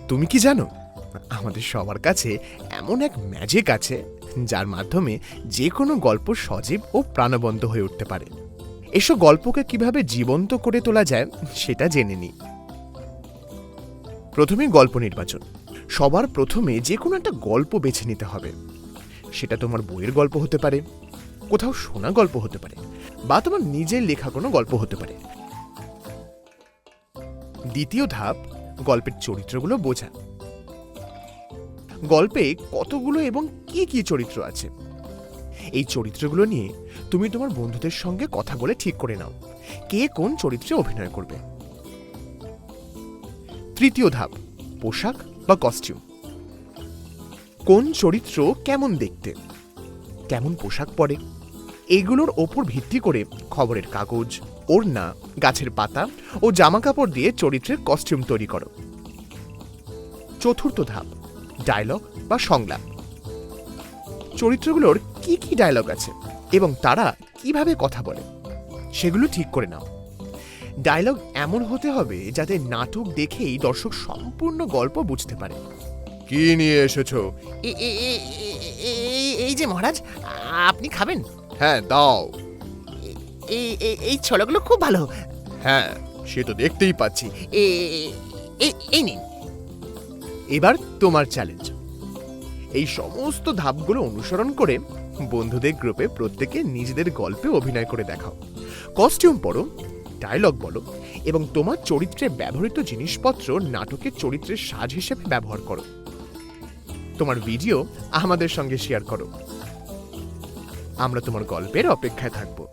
তুমি কি জানো, আমাদের সবার কাছে এমন এক ম্যাজিক আছে যার মাধ্যমে যে কোনো গল্প সজীব ও প্রাণবন্ত হয়ে উঠতে পারে। এসব গল্পকে কিভাবে জীবন্ত করে তোলা যায় সেটা জেনে নিই। প্রথমে গল্প নির্বাচন। সবার প্রথমে যে কোনো একটা গল্প বেছে নিতে হবে। সেটা তোমার বইয়ের গল্প হতে পারে, কোথাও শোনা গল্প হতে পারে, বা তোমার নিজের লেখা কোনো গল্প হতে পারে। দ্বিতীয় ধাপ, গল্পের চরিত্রগুলো বোঝা। গল্পে কতগুলো এবং কি কি চরিত্র আছে, এই চরিত্রগুলো নিয়ে তুমি তোমার বন্ধুদের সঙ্গে কথা বলে ঠিক করে নাও কে কোন চরিত্রে অভিনয় করবে। তৃতীয় ধাপ, পোশাক বা কস্টিউম। কোন চরিত্র কেমন দেখতে, কেমন পোশাক পরে, এগুলোর ওপর ভিত্তি করে খবরের কাগজ, ওড়না, গাছের পাতা ও জামা কাপড় দিয়ে চরিত্রের কস্টিউম তৈরি করো। চতুর্থ ধাপ, ডায়লগ বা সংলাপ। চরিত্রগুলোর কি কি ডায়লগ আছে এবং তারা কিভাবে কথা বলে সেগুলো ঠিক করে নাও। ডায়লগ এমন হতে হবে যাতে নাটক দেখেই দর্শক সম্পূর্ণ গল্প বুঝতে পারে। কি নিয়ে এসেছো? এই যে মহারাজ, আপনি খাবেন? হ্যাঁ, দাও। এই ছোলাগুলো খুব ভালো। হ্যাঁ, সে তো দেখতেই পাচ্ছি। এই নিন। এবার তোমার চ্যালেঞ্জ। এই সমস্ত ধাপগুলো অনুসরণ করে বন্ধুদের গ্রুপে প্রত্যেকে নিজেদের গল্পে অভিনয় করে দেখাও। কস্টিউম পরো, ডায়লগ বলো এবং তোমার চরিত্রে ব্যবহৃত জিনিসপত্র নাটকের চরিত্রের সাজ হিসেবে ব্যবহার করো। তোমার ভিডিও আমাদের সঙ্গে শেয়ার করো। আমরা তোমার গল্পের অপেক্ষায় থাকবো।